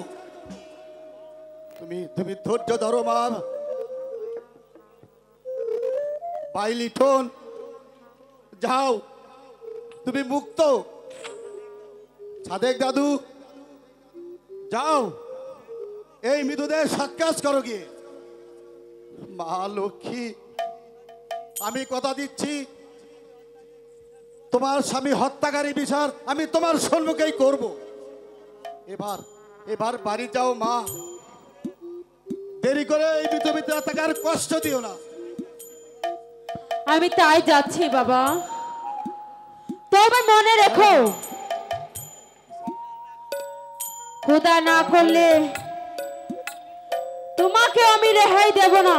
তুমি তুমি ধৈর্য ধরো মা। বাইলিটন, যাও, তুমি মুক্ত। সাদেক দাদু, যাও, এই মৃতদের সাক্ষাৎ করো গিয়ে। মা লক্ষ্মী, আমি কথা দিচ্ছি, তোমার স্বামী হত্যাকারী বিচার আমি তোমার সম্মুখেই করব। এবার বাড়ি যাও মা, দেরি করে এই মৃত থাকার কষ্ট দিও না। আমি তাই যাচ্ছি বাবা। তবে মনে রেখো, খোদা না করলে তোমাকে আমি রেহাই দেব না।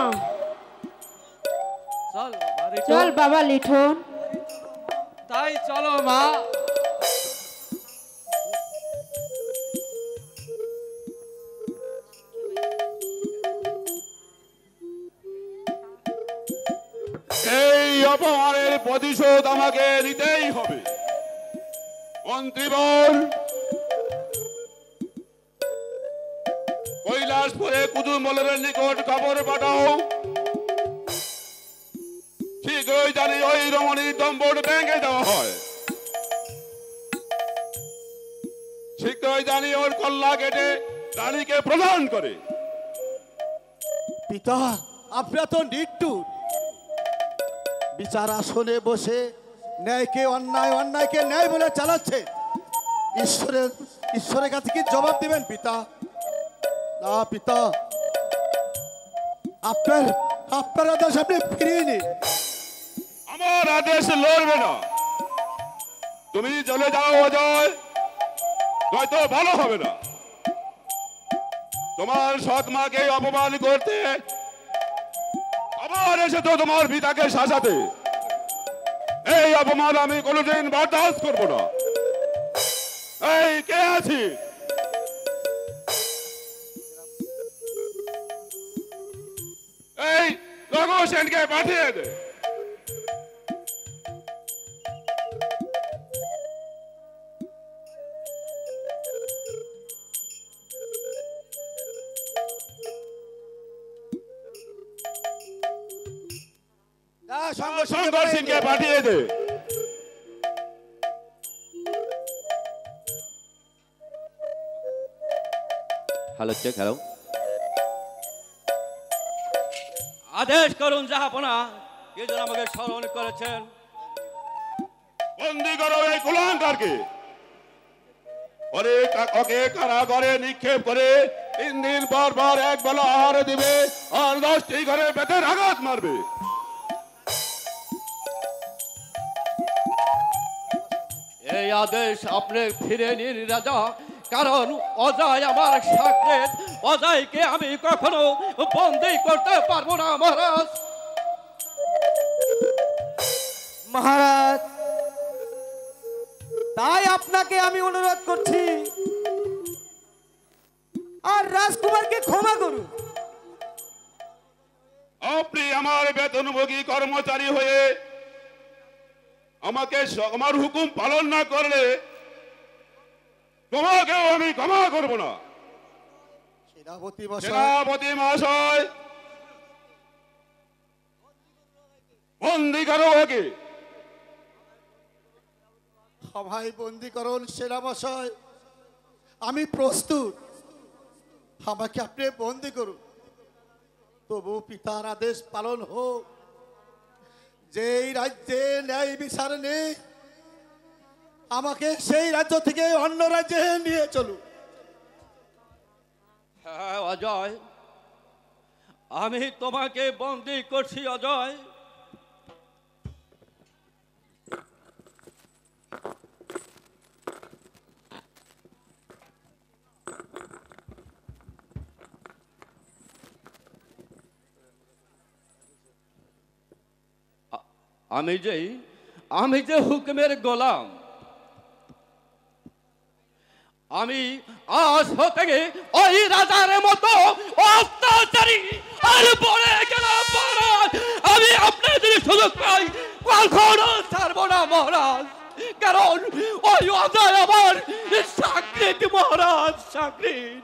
চল বাবা লিঠন। তাই চলো মা। এই অপমানের প্রতিশোধ আমাকে নিতেই হবে। মন্ত্রীবর, কৈলাসপুরে কুতুমলের নিকট খবর পাঠাও, শীঘ্রই জানি ওই রমণীর দম্বর ভেঙে দেওয়া হয়। শীঘ্রই জানি ওর কল্লা কেটে রানীকে প্রদান করে। পিতা, আপনারা তো নিষ্ঠুর। বিচার আসনে বসে ন্যায়কে অন্যায়, অন্যায়কে ন্যায় বলে চালাচ্ছে। ঈশ্বরের কাছে কি জবাব দিবেন পিতা? না পিতা, আপনার আদেশ আপনি ফিরিয়ে নিন। আমার আদেশ লড়বে না। তুমি চলে যাও অজয়, নয়তো ভালো হবে না। তোমার সৎ মাকে অপমান করতে আবার এসে তো তোমার পিতাকে শাসাতে। এই অপমান আমি কোনোদিন বরদাস্ত করব না। এই কে আছি? এই রঘু সেনকে পাঠিয়ে দে। শঙ্কর সিংকে পাঠিয়ে দে। Hello check, hello. আদেশ করুন জাহাপনা, কে যেন আমাকে স্মরণ করেছেন। বন্দি করো এই কুলাঙ্গারকে। ওকে কারাগারে নিক্ষেপ করে 3 দিন পর পর এক বেলা আহার দিবে আর 10টি ঘরে বেতের আঘাত মারবে। এই আদেশ আপনি ফিরে নিন রাজা, কারণ অজয় আমার সাকরেত। অজয়কে আমি কখনো বন্দী করতে পারবো না মহারাজ। মহারাজ, তাই আপনাকে আমি অনুরোধ করছি, আর রাজকুমারকে ক্ষমা করুন। আপনি আমার বেতনভোগী কর্মচারী হয়ে আমাকে আমার হুকুম পালন না করলে তোমাকেও আমি ক্ষমা করব না। সেনাপতি মহাশয়, বন্দি করো ওকে। সভায় বন্দীকরণ সেনামশাই, আমি প্রস্তুত। আমাকে আপনি বন্দি করুন, তবু পিতার আদেশ পালন হোক। যেই রাজ্যে ন্যায় বিচার নেই, আমাকে সেই রাজ্য থেকে অন্য রাজ্যে নিয়ে চলুন। হ্যাঁ অজয়, আমি তোমাকে বন্দি করছি অজয়। আমি যে হুকুমের গোলাম, আমি আজ থেকে ওই রাজার মতো অত্যাচারী আর বলে গেলাম মহারাজ। আমি আপনার যদি সুযোগ পাই কখনো ছাড়বো না মহারাজ, কারণ ওই অজয় আমার সাকৃত মহারাজ, সাকৃত।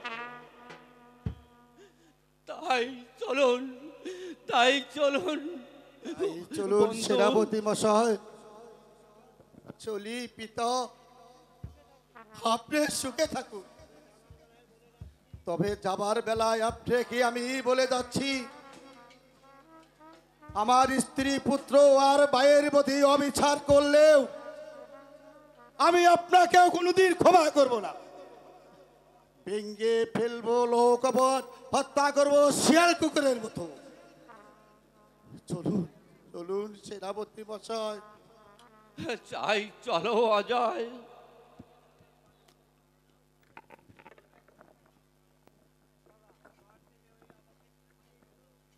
তাই চলুন, তাই চলুন, চলুন সেনাপতি মশাই, চলি পিতা। আপনি সুখে থাকুন। তবে যাবার বেলায় আপনাকে আমি বলে যাচ্ছি, আমার স্ত্রী পুত্র আর ভাইয়ের প্রতি অবিচার করলেও আমি আপনাকেও কোনোদিন ক্ষমা করব না। ভেঙ্গে ফেলবো লোকবর, হত্যা করবো শিয়াল কুকুরের মতো। চলুন চলুন সেনাপতি মশাই, চাই চলো অজয়।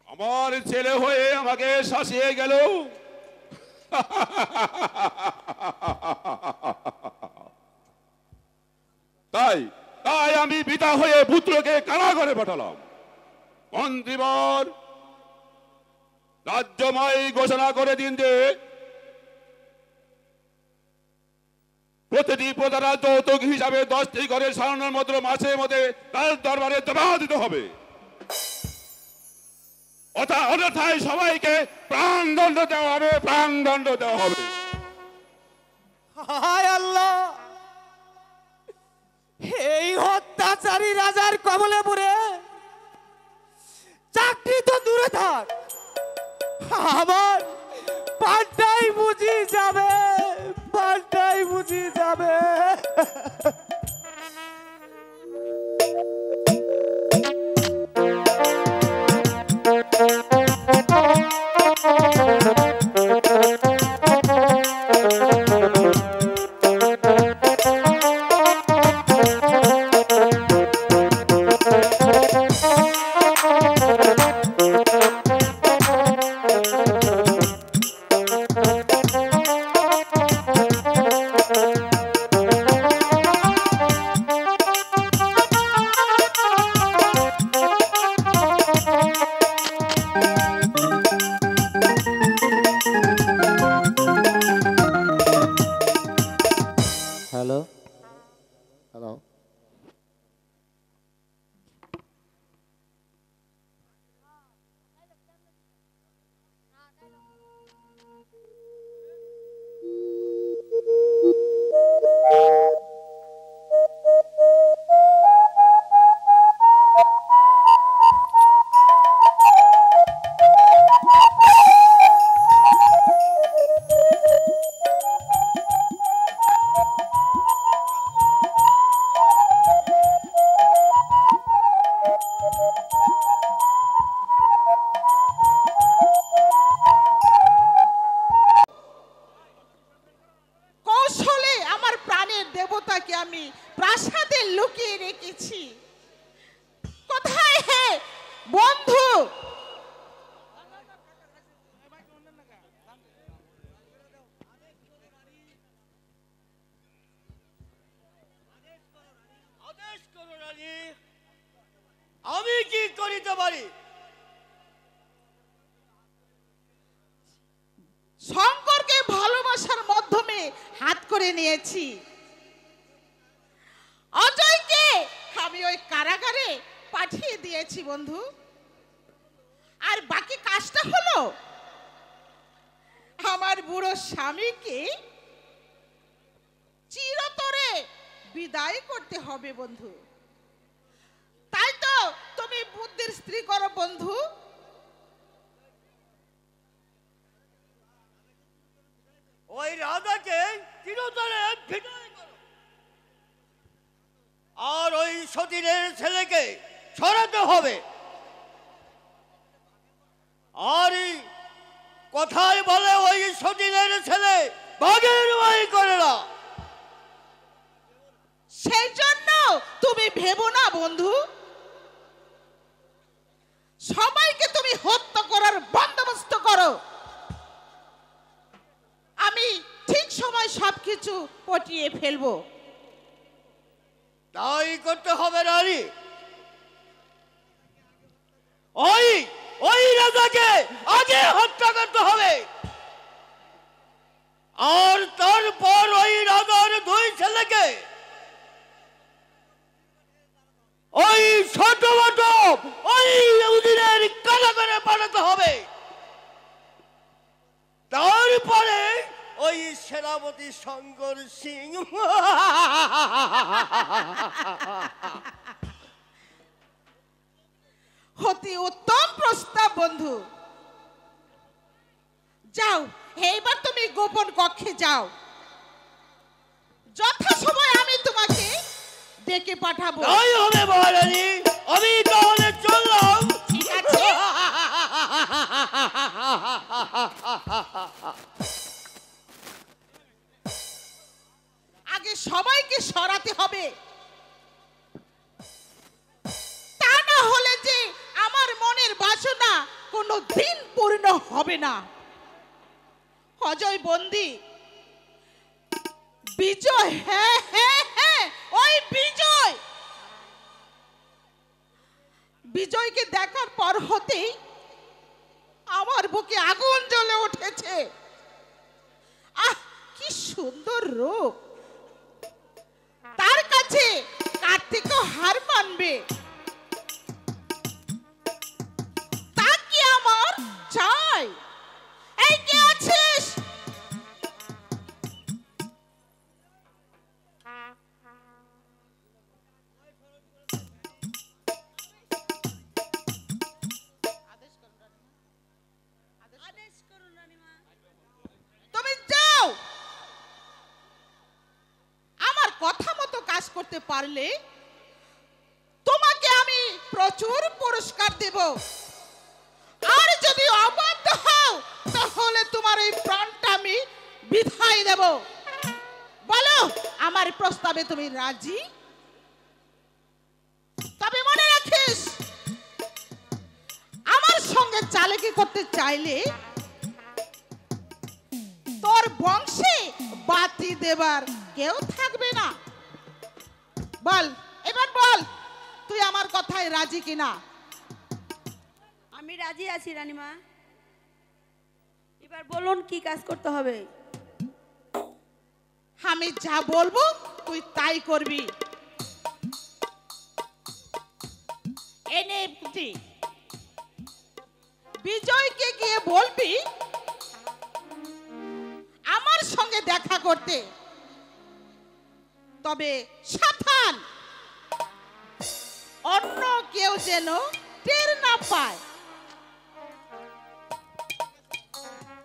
আমার ছেলে হয়ে আমাকে শাসিয়ে গেল। তাই তাই আমি পিতা হয়ে পুত্রকে কারাগারে পাঠালাম। মন্ত্রীবর, রাজ্যময় ঘোষণা করে দিন যে প্রতিটি প্রজারা যৌতুক হিসাবে 10টি করে স্বর্ণের মুদ্রা মাসের মধ্যে তার দরবারে জমা দিতে হবে। অন্যথায় সবাইকে প্রাণদণ্ড দেওয়া হবে, প্রাণদণ্ড দেওয়া হবে। হায় আল্লাহ, এই অত্যাচারী রাজার কবলে পড়ে চাকরি তো দূরে থাক, আমার পাল্টাই বুঝি যাবে, পাল্টাই বুঝি যাবে। আমি কি করিতে পারি? শঙ্করকে ভালোবাসার মাধ্যমে হাত করে নিয়েছি, অজয়কে আমি ওই কারাগারে পাঠিয়ে দিয়েছি বন্ধু। আর বাকি কাজটা হলো আমার বুড়ো স্বামীকে চিরতরে বিদায় করতে হবে বন্ধু। তাই তো তুমি বুদ্ধির স্ত্রী করো বন্ধু। ওই রাজাকে চিরতরে বিদায় করো, আর ওই সতীনের ছেলেকে ছড়াতে হবে। আর কথায় বলে ওই সতীনের ছেলে ভাগের ভয় করে না। সেই জন্য তুমি ভেবো না বন্ধু, সবাইকে তুমি হত্যা করার বন্দোবস্ত করো। আমি ঠিক সময় সবকিছু পটিয়ে ফেলবো। তাই করতে হবে রানী। ওই ওই রাজাকে আগে হত্যা করতে হবে, আর তারপর ওই রাজার দুই ছেলেকে ওই ছোট ছোট ওই ইহুদিদের কারাগারে পাঠাতে হবে। তারপরে ওই সেনাপতি শঙ্কর সিং অতি উত্তম প্রস্তাব বন্ধু। যাও, এইবার তুমি গোপন কক্ষে যাও, যথাসময় আমি তোমাকে ডেকে পাঠাবো। তাই হবে মহারানী, আমি তাহলে চললাম। ঠিক আছে। বাসনা কোনো দিন পূর্ণ হবে না। অজয় বন্দি বিজয়, হ্যাঁ হ্যাঁ হ্যাঁ ওই বিজয়, বিজয়কে দেখার পর হতেই আমার বুকে আগুন জ্বলে উঠেছে। আহ কি সুন্দর রূপ, তার কাছে কার্তিকও হার মানবে, তা কি আমার চাই? এই কে আছিস? তুমি যাও, আমার কথা মতো কাজ করতে পারলে তোমাকে আমি প্রচুর পুরস্কার দেব, আর যদি অবাধ্য হও তাহলে তোমার এই প্রাণটা আমি বিদায় দেব। বলো আমার প্রস্তাবে তুমি রাজি? তবে মনে রাখিস, আমার সঙ্গে চালাকি করতে চাইলে তোর বংশে বাতি দেবার কেউ থাকবে না। বল, এবার বল তুই আমার কথায় রাজি কিনা? আমি রাজি আছি রানীমা, এবার বলুন কি কাজ করতে হবে। আমি যা বলবো তুই তাই করবি। এনে পুঁতি, বিজয়কে গিয়ে বলবি আমার সঙ্গে দেখা করতে, তবে সাবধান অন্য কেউ যেন টের না পায়।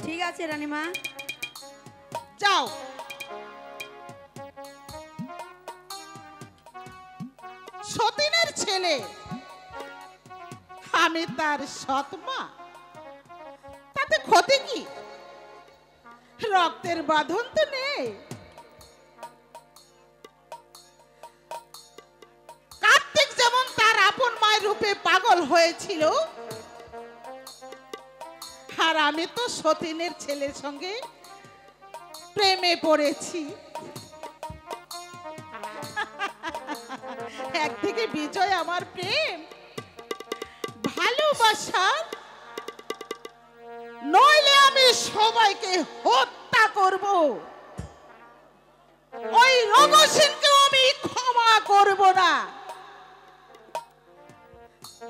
ঠিক আছে রানীমা, যাও। সতীনের ছেলে, আমি তার সৎ মা, তাতে ক্ষতি কি? রক্তের বাঁধন তো নেই। কার্তিক যেমন তার আপন মায়ের রূপে পাগল হয়েছিল, আর আমি তো সতীনের ছেলের সঙ্গে প্রেমে পড়েছি। একদিকে বিজয় আমার প্রেম ভালোবাসা, নইলে আমি সবাইকে হত্যা করব। ওই রঘুসেনকেও আমি ক্ষমা করব না।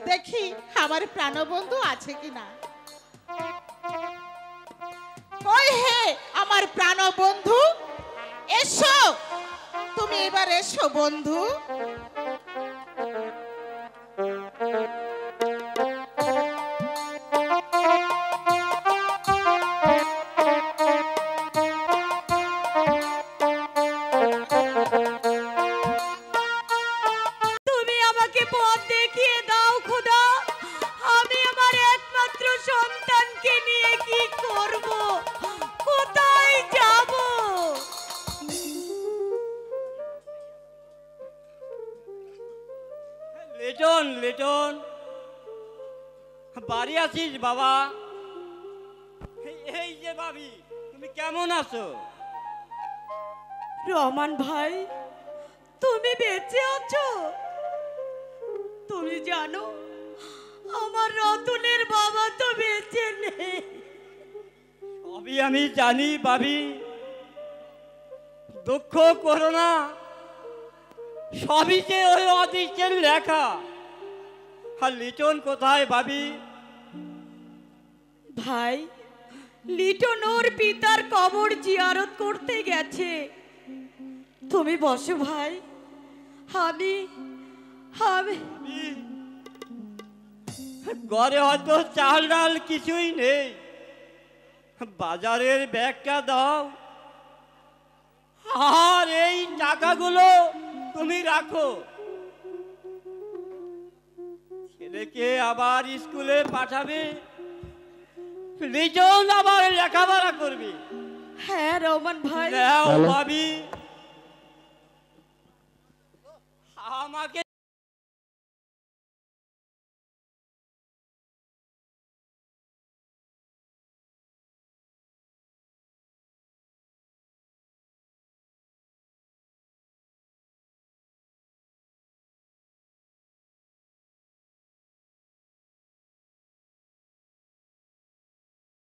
দেখি আমার প্রাণবন্ধু আছে কিনা। কই হে আমার প্রাণবন্ধু, এসো, তুমি এবার এসো বন্ধু। তুমি আমাকে পথ দেখিয়ে দাও খোদা, আমি আমার একমাত্র সন্তানকে নিয়ে কি করব, কোথায় যাব? লিটন, লিটন, বাড়ি আছিস বাবা? এই যে ভাবি, তুমি কেমন আছো? রহমান ভাই, তুমি বেঁচে আছো? তুমি জানো আমার রতনের বাবা তো বেঁচে নেই। সবই আমি জানি ভাবি, দুঃখ করো না, সবই যে ওই অদৃষ্টের লেখা। আর লিটন কোথায় ভাবি? ভাই, লিটন ওর পিতার কবর জিয়ারত করতে গেছে। তুমি বসো ভাই, আমি আমি ঘরে হয়তো চাল ডাল কিছুই নেই, বাজারের ব্যাগটা দাও, আর এই টাকাগুলো তুমি রাখো। ছেলেকে আবার স্কুলে পাঠাবে, লিটন আবার লেখাপড়া করবে। হ্যাঁ রহমান ভাই, ভাবি আমাকে